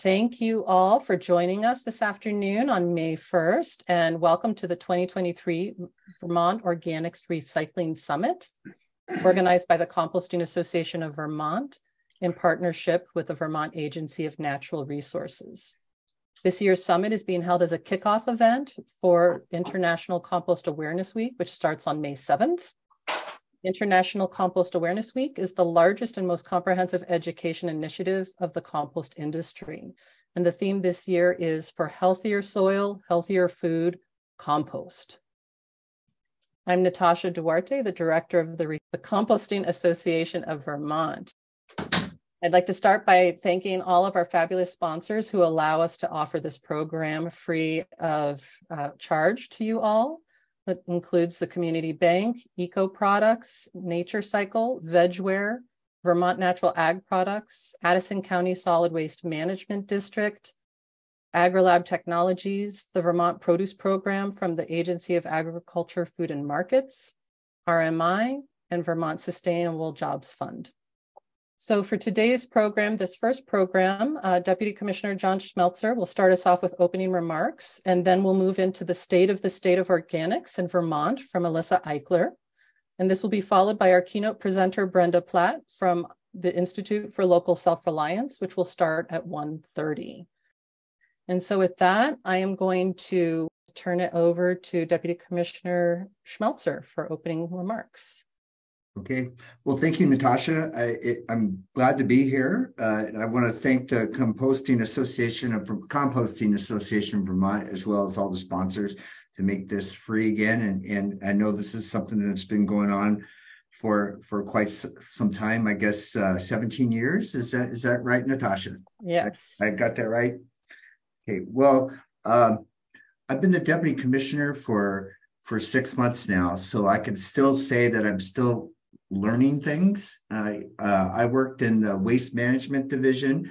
Thank you all for joining us this afternoon on May 1st, and welcome to the 2023 Vermont Organics Recycling Summit, organized by the Composting Association of Vermont in partnership with the Vermont Agency of Natural Resources. This year's summit is being held as a kickoff event for International Compost Awareness Week, which starts on May 7th. International Compost Awareness Week is the largest and most comprehensive education initiative of the compost industry. And the theme this year is for healthier soil, healthier food, compost. I'm Natasha Duarte, the director of the Composting Association of Vermont. I'd like to start by thanking all of our fabulous sponsors who allow us to offer this program free of charge to you all. That includes the Community Bank, Eco Products, Nature Cycle, Vegware, Vermont Natural Ag Products, Addison County Solid Waste Management District, AgriLab Technologies, the Vermont Produce Program from the Agency of Agriculture, Food and Markets, RMI, and Vermont Sustainable Jobs Fund. So for today's program, this first program, Deputy Commissioner John Schmeltzer will start us off with opening remarks, and then we'll move into the state of organics in Vermont from Alyssa Eiklor. And this will be followed by our keynote presenter, Brenda Platt from the Institute for Local Self-Reliance, which will start at 1:30. And so with that, I am going to turn it over to Deputy Commissioner Schmeltzer for opening remarks. Okay. Well, thank you, Natasha. I'm glad to be here. I want to thank the Composting Association of Vermont, as well as all the sponsors to make this free again. And I know this is something that's been going on for quite some time. I guess 17 years. Is that right, Natasha? Yes. I got that right. Okay. Well, I've been the deputy commissioner for 6 months now, so I can still say that I'm still learning things. I worked in the waste management division,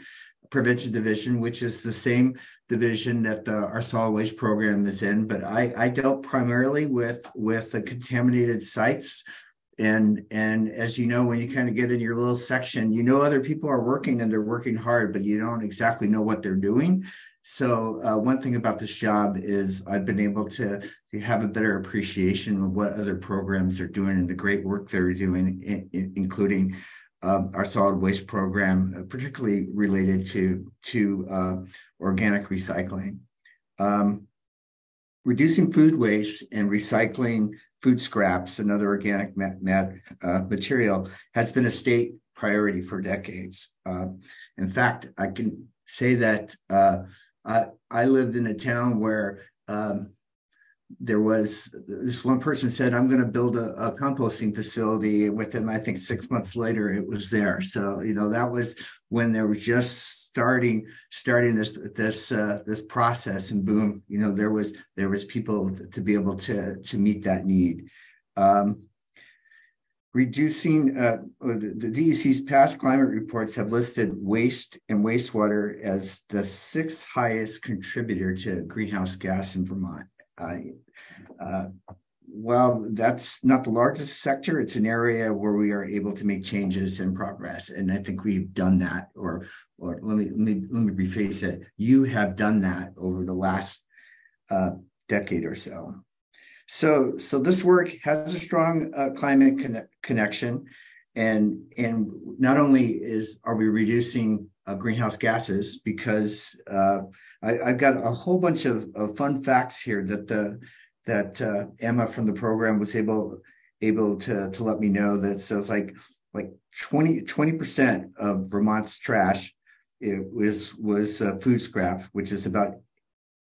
prevention division, which is the same division that our solid waste program is in. But I dealt primarily with the contaminated sites. And as you know, when you kind of get in your little section, you know other people are working and they're working hard, but you don't exactly know what they're doing. So one thing about this job is I've been able to have a better appreciation of what other programs are doing and the great work they're doing, including our solid waste program, particularly related to organic recycling. Reducing food waste and recycling food scraps and other organic material has been a state priority for decades. In fact, I can say that I lived in a town where there was this one person said, I'm going to build a composting facility. And within, I think, 6 months later, it was there. So, you know, that was when they were just starting this process, and boom, you know, there was people to be able to meet that need. Reducing the DEC's past climate reports have listed waste and wastewater as the 6th highest contributor to greenhouse gas in Vermont. Well, that's not the largest sector. It's an area where we are able to make changes and progress, and I think we've done that. Or let me rephrase it. You have done that over the last decade or so. So this work has a strong climate connection, and not only are we reducing greenhouse gases, because I've got a whole bunch of fun facts here that Emma from the program was able to let me know. That so it's like 20% of Vermont's trash was food scrap, which is about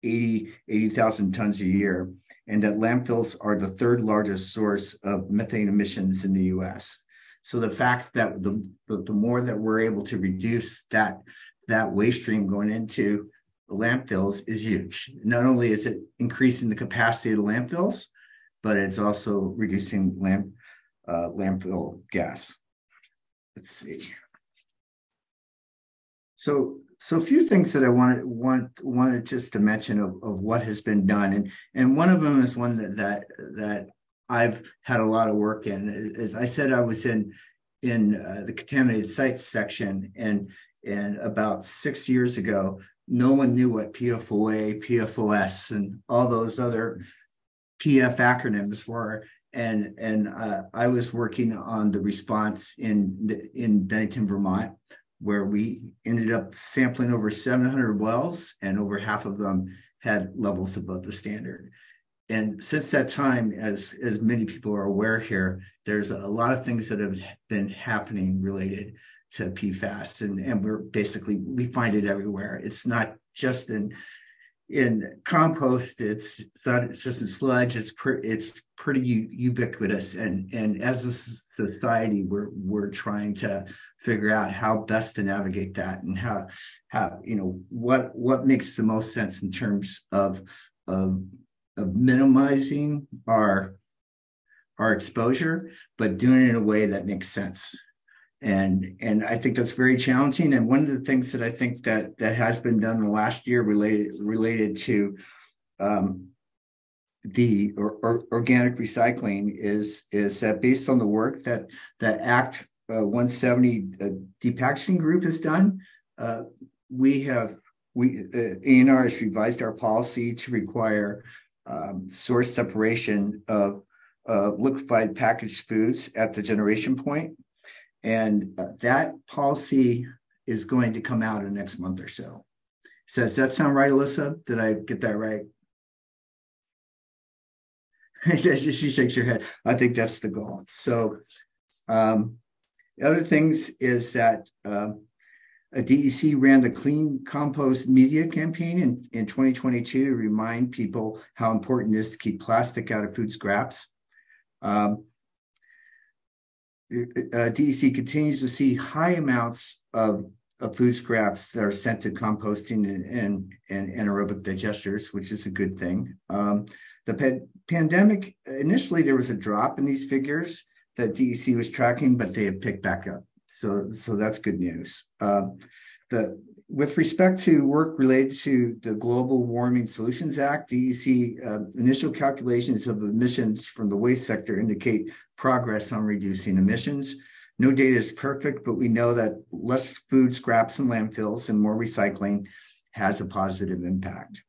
80,000 tons a year. And that landfills are the 3rd largest source of methane emissions in the U.S. So the fact that the more that we're able to reduce that waste stream going into the landfills is huge. Not only is it increasing the capacity of the landfills, but it's also reducing landfill gas. Let's see. So a few things that I wanted just to mention of what has been done, and one of them is one that I've had a lot of work in. As I said, I was in the contaminated sites section, and about 6 years ago, no one knew what PFOA, PFOS, and all those other PF acronyms were. And I was working on the response in Bennington, Vermont, where we ended up sampling over 700 wells, and over half of them had levels above the standard. And since that time, as many people are aware here, there's a lot of things that have been happening related to PFAS, and we find it everywhere. It's not just in compost. It's just in sludge. It's pretty ubiquitous. And as a society, we're trying to figure out how best to navigate that, and how what makes the most sense in terms of minimizing our exposure, but doing it in a way that makes sense. And I think that's very challenging. And one of the things that I think that has been done in the last year related to the organic recycling is that, based on the work that Act 170 depackaging group has done, ANR has revised our policy to require source separation of liquefied packaged foods at the generation point. And that policy is going to come out in the next month or so. So does that sound right, Alyssa? Did I get that right? She shakes her head. I think that's the goal. So other things is that DEC ran the Clean Compost Media campaign in 2022 to remind people how important it is to keep plastic out of food scraps. DEC continues to see high amounts of food scraps that are sent to composting and anaerobic digesters, which is a good thing. The pandemic, initially there was a drop in these figures that DEC was tracking, but they have picked back up. So that's good news. With respect to work related to the Global Warming Solutions Act, DEC initial calculations of emissions from the waste sector indicate progress on reducing emissions. No data is perfect, but we know that less food scraps in landfills and more recycling has a positive impact.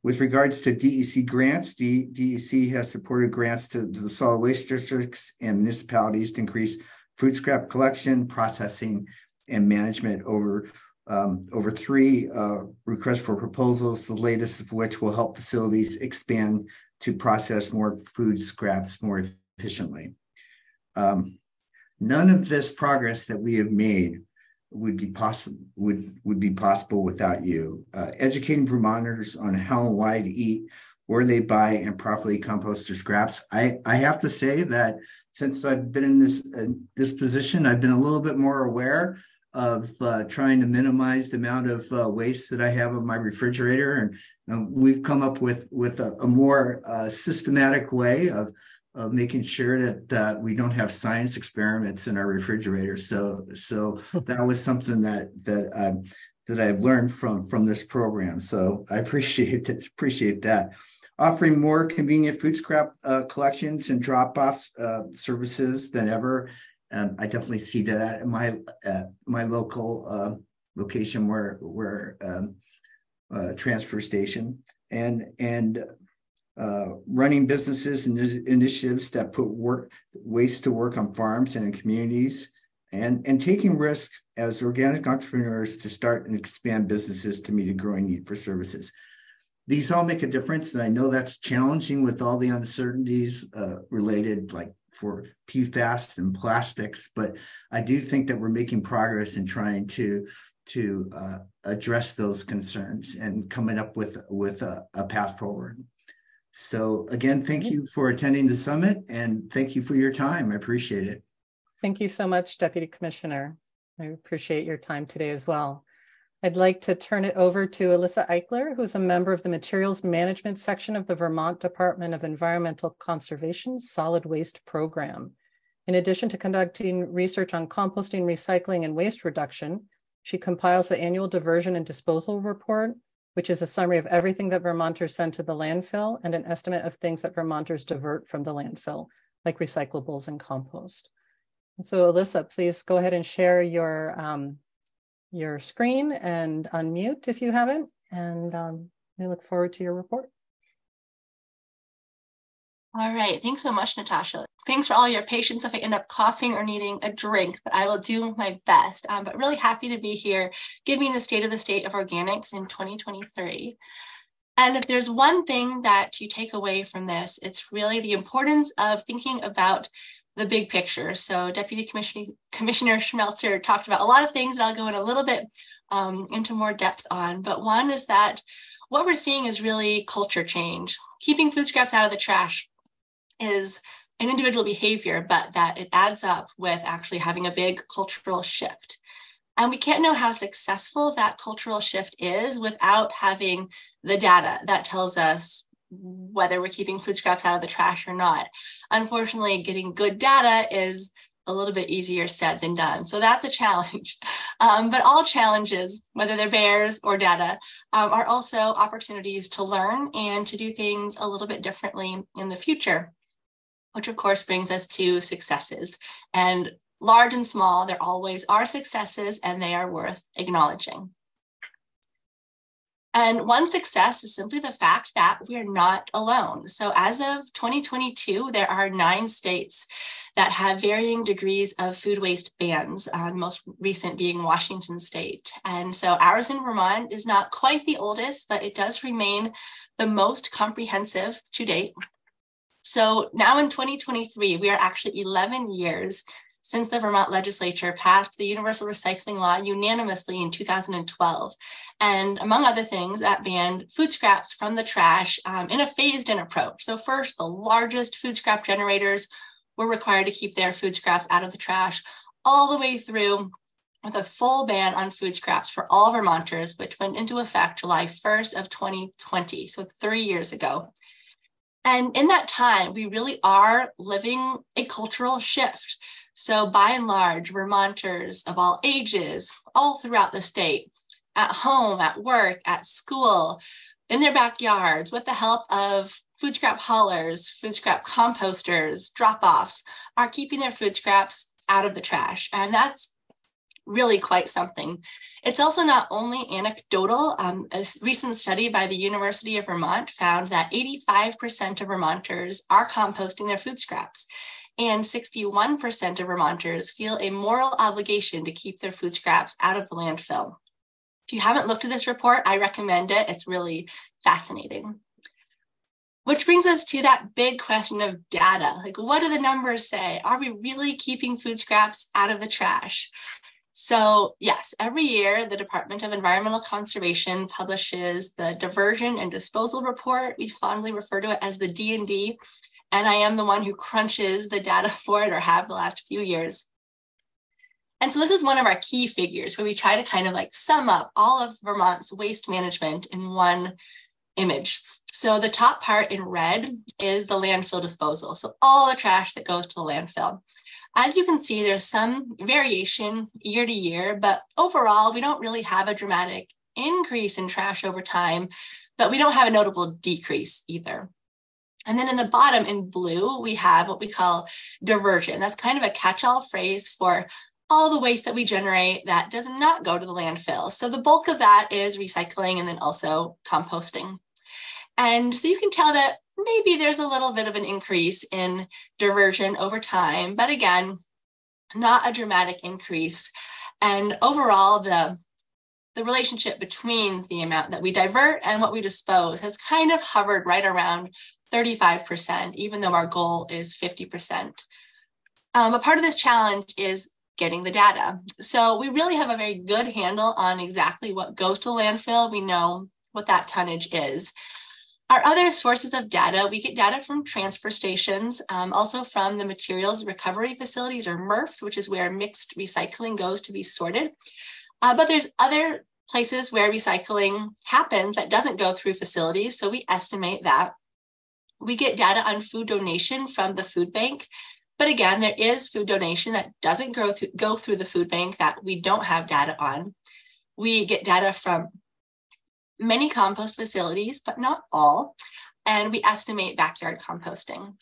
With regards to DEC grants, DEC has supported grants to the solid waste districts and municipalities to increase food scrap collection, processing, and management over 3 requests for proposals, the latest of which will help facilities expand to process more food scraps more efficiently. None of this progress that we have made would be possible without you. Educating Vermonters on how and why to eat, where they buy and properly compost their scraps. I have to say that since I've been in this position, I've been a little bit more aware of trying to minimize the amount of waste that I have in my refrigerator, and we've come up with a more systematic way of making sure that we don't have science experiments in our refrigerator. So that was something that I've learned from this program. So I appreciate that. Offering more convenient food scrap collections and drop-offs services than ever. I definitely see that at my local location where transfer station, and running businesses and initiatives that put waste to work on farms and in communities, and taking risks as organic entrepreneurs to start and expand businesses to meet a growing need for services. These all make a difference, and I know that's challenging with all the uncertainties related, like for PFAS and plastics, but I do think that we're making progress in trying to address those concerns and coming up with a path forward. So again, thank you for attending the summit, and thank you for your time. I appreciate it. Thank you so much, Deputy Commissioner. I appreciate your time today as well. I'd like to turn it over to Alyssa Eiklor, who's a member of the Materials Management section of the Vermont Department of Environmental Conservation's Solid Waste Program. In addition to conducting research on composting, recycling, and waste reduction, she compiles the annual diversion and disposal report, which is a summary of everything that Vermonters send to the landfill and an estimate of things that Vermonters divert from the landfill, like recyclables and compost. And so Alyssa, please go ahead and share your your screen and unmute if you haven't. And we look forward to your report. All right. Thanks so much, Natasha. Thanks for all your patience if I end up coughing or needing a drink, but I will do my best. But really happy to be here giving the state of organics in 2023. And if there's one thing that you take away from this, it's really the importance of thinking about the big picture. So Deputy Commissioner Schmeltzer talked about a lot of things that I'll go in a little bit into more depth on. But one is that what we're seeing is really culture change. Keeping food scraps out of the trash is an individual behavior, but that it adds up with actually having a big cultural shift. And we can't know how successful that cultural shift is without having the data that tells us whether we're keeping food scraps out of the trash or not. Unfortunately, getting good data is a little bit easier said than done. So that's a challenge. But all challenges, whether they're bears or data, are also opportunities to learn and to do things a little bit differently in the future, which of course brings us to successes. And large and small, there always are successes and they are worth acknowledging. And one success is simply the fact that we are not alone. So as of 2022, there are 9 states that have varying degrees of food waste bans, most recent being Washington State. And so ours in Vermont is not quite the oldest, but it does remain the most comprehensive to date. So now in 2023, we are actually 11 years since the Vermont legislature passed the universal recycling law unanimously in 2012. And among other things, that banned food scraps from the trash in a phased-in approach. So first, the largest food scrap generators were required to keep their food scraps out of the trash, all the way through with a full ban on food scraps for all Vermonters, which went into effect July 1st of 2020, so 3 years ago. And in that time, we really are living a cultural shift. So by and large, Vermonters of all ages, all throughout the state, at home, at work, at school, in their backyards, with the help of food scrap haulers, food scrap composters, drop-offs, are keeping their food scraps out of the trash. And that's really quite something. It's also not only anecdotal. A recent study by the University of Vermont found that 85% of Vermonters are composting their food scraps. And 61% of Vermonters feel a moral obligation to keep their food scraps out of the landfill. If you haven't looked at this report, I recommend it. It's really fascinating. Which brings us to that big question of data. Like, what do the numbers say? Are we really keeping food scraps out of the trash? So yes, every year, the Department of Environmental Conservation publishes the Diversion and Disposal Report. We fondly refer to it as the D&D. And I am the one who crunches the data for it, or have the last few years. And so this is one of our key figures where we try to kind of like sum up all of Vermont's waste management in one image. So the top part in red is the landfill disposal. So all the trash that goes to the landfill. As you can see, there's some variation year to year, but overall, we don't really have a dramatic increase in trash over time, but we don't have a notable decrease either. And then in the bottom in blue, we have what we call diversion. That's kind of a catch-all phrase for all the waste that we generate that does not go to the landfill. So the bulk of that is recycling and then also composting. And so you can tell that maybe there's a little bit of an increase in diversion over time, but again, not a dramatic increase. And overall, the relationship between the amount that we divert and what we dispose has kind of hovered right around 35%, even though our goal is 50%. But part of this challenge is getting the data. So we really have a very good handle on exactly what goes to landfill. We know what that tonnage is. Our other sources of data, we get data from transfer stations, also from the materials recovery facilities, or MRFs, which is where mixed recycling goes to be sorted. But there's other places where recycling happens that doesn't go through facilities, so we estimate that. We get data on food donation from the food bank. But again, there is food donation that doesn't go through the food bank that we don't have data on. We get data from many compost facilities, but not all. And we estimate backyard composting.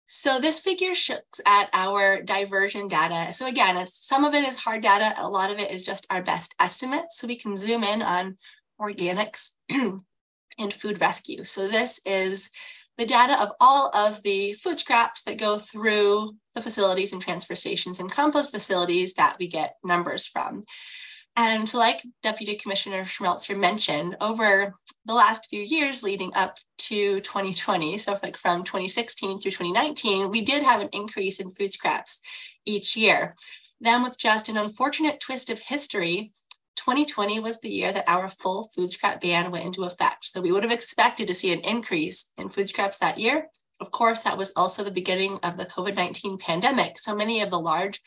So this figure looks at our diversion data. So again, some of it is hard data, a lot of it is just our best estimate. So we can zoom in on organics and food rescue. So this is the data of all of the food scraps that go through the facilities and transfer stations and compost facilities that we get numbers from. And so like Deputy Commissioner Schmeltzer mentioned, over the last few years leading up to 2020, so like from 2016 through 2019, we did have an increase in food scraps each year. Then with just an unfortunate twist of history, 2020 was the year that our full food scrap ban went into effect. So we would have expected to see an increase in food scraps that year. Of course, that was also the beginning of the COVID-19 pandemic. So many of the large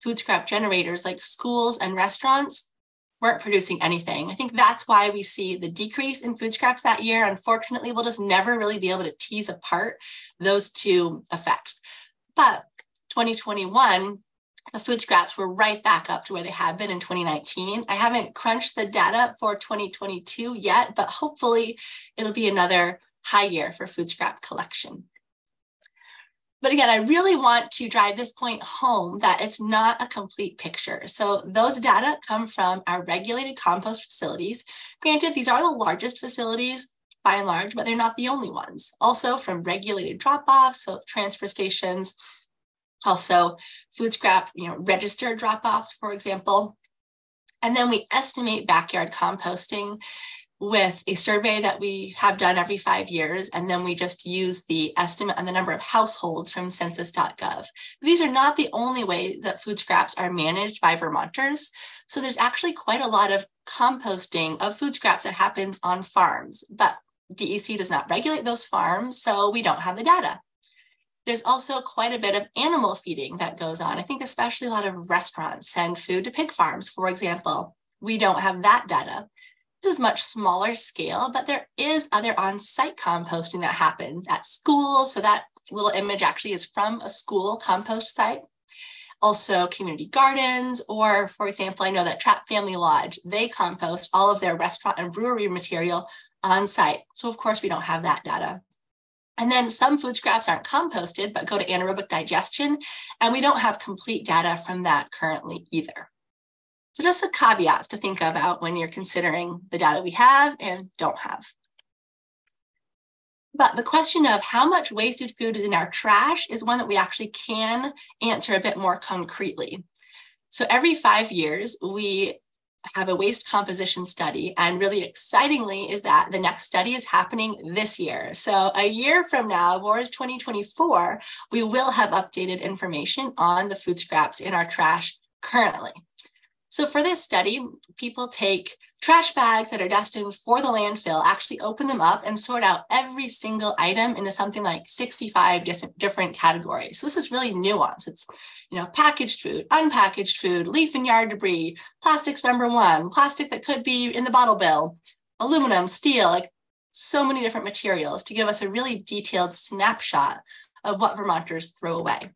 food scrap generators like schools and restaurants weren't producing anything. I think that's why we see the decrease in food scraps that year. Unfortunately, we'll just never really be able to tease apart those two effects. But 2021, the food scraps were right back up to where they had been in 2019. I haven't crunched the data for 2022 yet, but hopefully it'll be another high year for food scrap collection. But again, I really want to drive this point home that it's not a complete picture. So those data come from our regulated compost facilities. Granted, these are the largest facilities by and large, but they're not the only ones. Also from regulated drop-offs, so transfer stations, also food scrap, registered drop-offs, for example. And then we estimate backyard composting with a survey that we have done every 5 years, and then we just use the estimate on the number of households from census.gov. These are not the only ways that food scraps are managed by Vermonters. So there's actually quite a lot of composting of food scraps that happens on farms, but DEC does not regulate those farms, so we don't have the data. There's also quite a bit of animal feeding that goes on. I think especially a lot of restaurants send food to pig farms, for example. We don't have that data. This is much smaller scale, but there is other on-site composting that happens at schools. So that little image actually is from a school compost site. Also community gardens, or for example, I know that Trapp Family Lodge, they compost all of their restaurant and brewery material on site. So of course we don't have that data. And then some food scraps aren't composted, but go to anaerobic digestion. And we don't have complete data from that currently either. So just some caveats to think about when you're considering the data we have and don't have. But the question of how much wasted food is in our trash is one that we actually can answer a bit more concretely. So every 5 years, we have a waste composition study. And really excitingly is that the next study is happening this year. So a year from now, VORS 2024, we will have updated information on the food scraps in our trash currently. So for this study, people take trash bags that are destined for the landfill, actually open them up and sort out every single item into something like 65 different categories. So this is really nuanced. It's, packaged food, unpackaged food, leaf and yard debris, plastics #1, plastic that could be in the bottle bill, aluminum, steel, like so many different materials to give us a really detailed snapshot of what Vermonters throw away.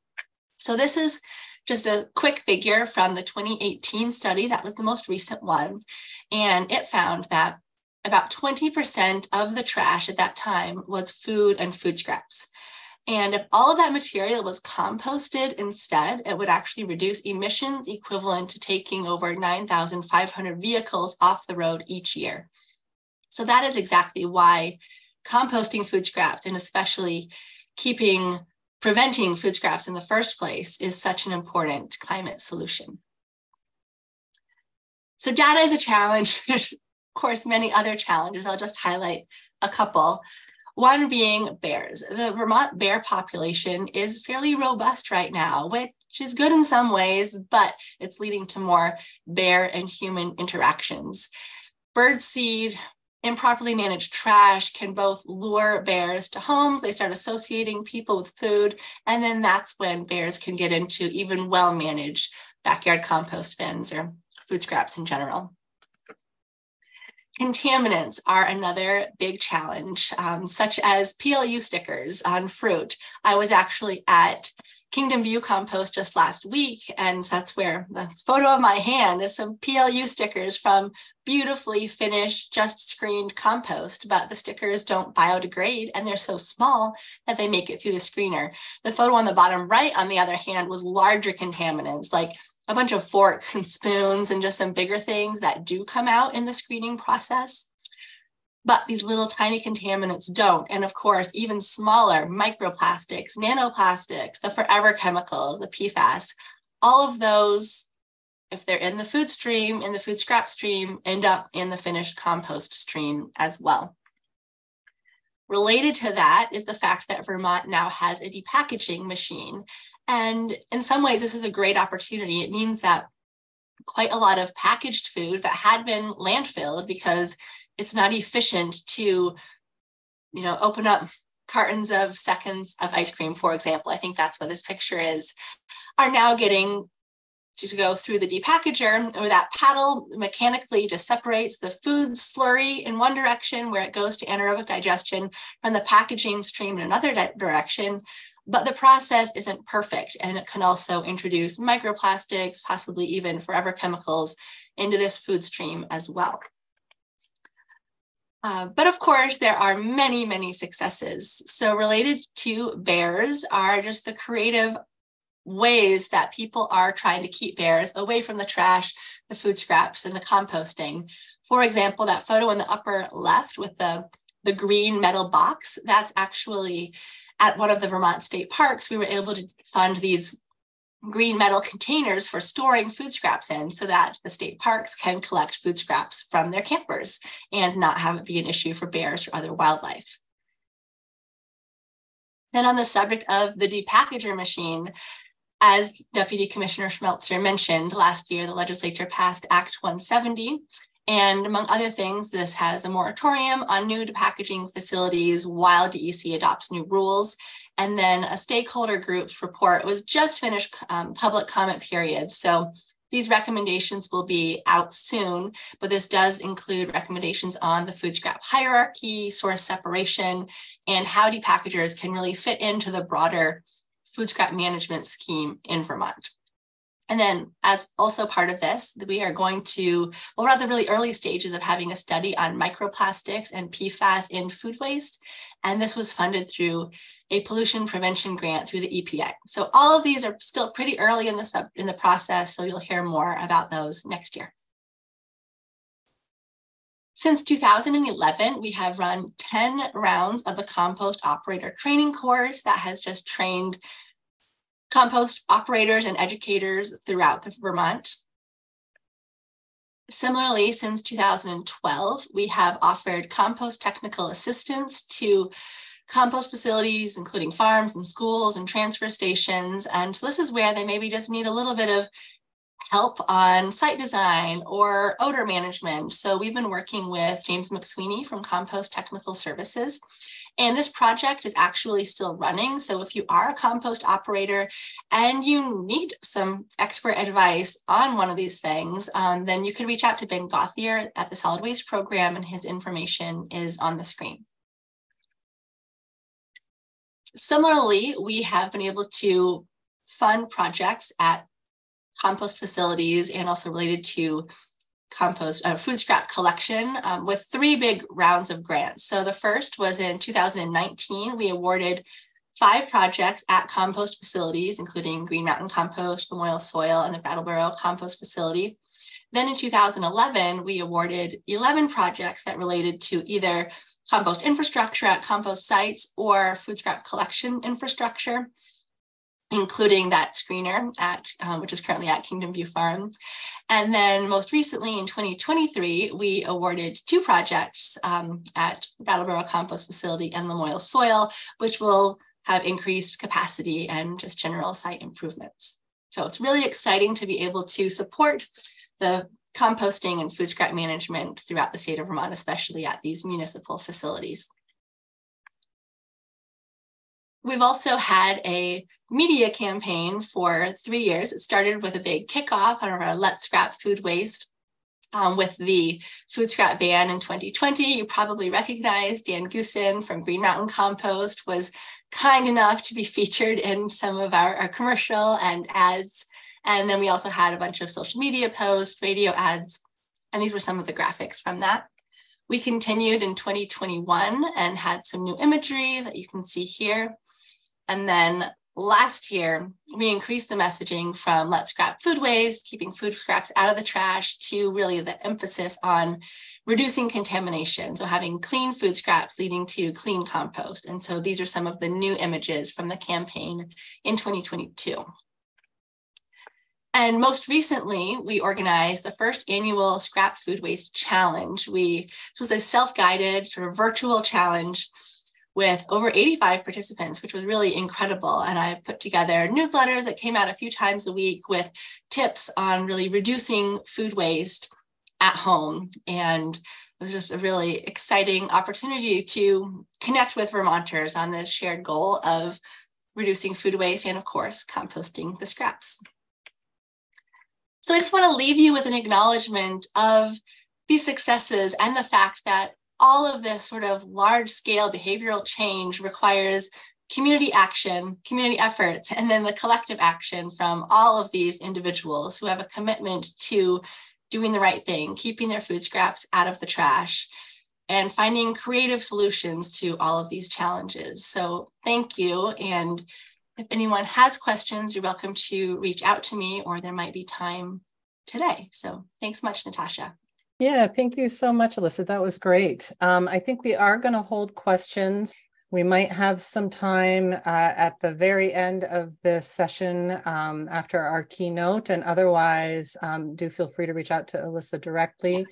So this is just a quick figure from the 2018 study. That was the most recent one. And it found that about 20% of the trash at that time was food and food scraps. And if all of that material was composted instead, it would actually reduce emissions equivalent to taking over 9,500 vehicles off the road each year. So that is exactly why composting food scraps, and especially preventing food scraps in the first place, is such an important climate solution. So data is a challenge. There's, of course, many other challenges. I'll just highlight a couple. One being bears. The Vermont bear population is fairly robust right now, which is good in some ways, but it's leading to more bear and human interactions. Birdseed, improperly managed trash can both lure bears to homes. They start associating people with food, and then that's when bears can get into even well-managed backyard compost bins or food scraps in general. Contaminants are another big challenge, such as PLU stickers on fruit. I was actually at Kingdom View compost just last week, and that's where the photo of my hand is some PLU stickers from beautifully finished, just screened compost, but the stickers don't biodegrade and they're so small that they make it through the screener. The photo on the bottom right, on the other hand, was larger contaminants, like a bunch of forks and spoons and just some bigger things that do come out in the screening process. But these little tiny contaminants don't. And of course, even smaller microplastics, nanoplastics, the forever chemicals, the PFAS, all of those, if they're in the food stream, in the food scrap stream, end up in the finished compost stream as well. Related to that is the fact that Vermont now has a depackaging machine. And in some ways, this is a great opportunity. It means that quite a lot of packaged food that had been landfilled because it's not efficient to, open up cartons of seconds of ice cream, for example. I think that's what this picture is, are now getting to go through the depackager, where that paddle mechanically just separates the food slurry in one direction where it goes to anaerobic digestion from the packaging stream in another direction. But the process isn't perfect, and it can also introduce microplastics, possibly even forever chemicals into this food stream as well. But of course, there are many, many successes. So related to bears are just the creative ways that people are trying to keep bears away from the trash, the food scraps, and the composting. For example, that photo in the upper left with the green metal box, that's actually at one of the Vermont state parks. We were able to fund these green metal containers for storing food scraps in so that the state parks can collect food scraps from their campers and not have it be an issue for bears or other wildlife. Then on the subject of the depackager machine, as Deputy Commissioner Schmeltzer mentioned, last year the legislature passed Act 170. And among other things, this has a moratorium on new depackaging facilities while DEC adopts new rules. And then a stakeholder group's report was just finished public comment period. So these recommendations will be out soon, but this does include recommendations on the food scrap hierarchy, source separation, and how depackagers can really fit into the broader food scrap management scheme in Vermont. And then as also part of this, we are going to, we're at the really early stages of having a study on microplastics and PFAS in food waste. And this was funded through a pollution prevention grant through the EPA. So all of these are still pretty early in the process, so you'll hear more about those next year. Since 2011, we have run 10 rounds of the compost operator training course that has just trained compost operators and educators throughout Vermont. Similarly, since 2012, we have offered compost technical assistance to compost facilities, including farms and schools and transfer stations. And so this is where they maybe just need a little bit of help on site design or odor management. So we've been working with James McSweeney from Compost Technical Services. And this project is actually still running. So if you are a compost operator and you need some expert advice on one of these things, then you can reach out to Ben Gauthier at the Solid Waste Program, and his information is on the screen. Similarly, we have been able to fund projects at compost facilities and also related to compost food scrap collection with 3 big rounds of grants. So the first was in 2019. We awarded 5 projects at compost facilities, including Green Mountain Compost, the Moyle Soil, and the Brattleboro Compost Facility. Then in 2011, we awarded 11 projects that related to either compost infrastructure at compost sites or food scrap collection infrastructure, including that screener at which is currently at Kingdom View Farm. And then most recently in 2023, we awarded 2 projects at the Brattleboro Compost Facility and the Moyle Soil, which will have increased capacity and just general site improvements. So it's really exciting to be able to support the composting and food scrap management throughout the state of Vermont, especially at these municipal facilities. We've also had a media campaign for 3 years. It started with a big kickoff on our Let's Scrap Food Waste with the food scrap ban in 2020. You probably recognize Dan Goosen from Green Mountain Compost was kind enough to be featured in some of our commercial and ads. And then we also had a bunch of social media posts, radio ads, and these were some of the graphics from that. We continued in 2021 and had some new imagery that you can see here. And then last year, we increased the messaging from let's scrap food waste, keeping food scraps out of the trash, to really the emphasis on reducing contamination. So having clean food scraps leading to clean compost. And so these are some of the new images from the campaign in 2022. And most recently, we organized the first annual Scrap Food Waste Challenge. This was a self-guided sort of virtual challenge with over 85 participants, which was really incredible. And I put together newsletters that came out a few times a week with tips on really reducing food waste at home. And it was just a really exciting opportunity to connect with Vermonters on this shared goal of reducing food waste and, of course, composting the scraps. So I just want to leave you with an acknowledgement of these successes and the fact that all of this sort of large-scale behavioral change requires community action, community efforts, and then the collective action from all of these individuals who have a commitment to doing the right thing, keeping their food scraps out of the trash, and finding creative solutions to all of these challenges. So thank you. And if anyone has questions, you're welcome to reach out to me, or there might be time today. So thanks much, Natasha. Yeah, thank you so much, Alyssa. That was great. I think we are going to hold questions. We might have some time at the very end of this session after our keynote, and otherwise do feel free to reach out to Alyssa directly.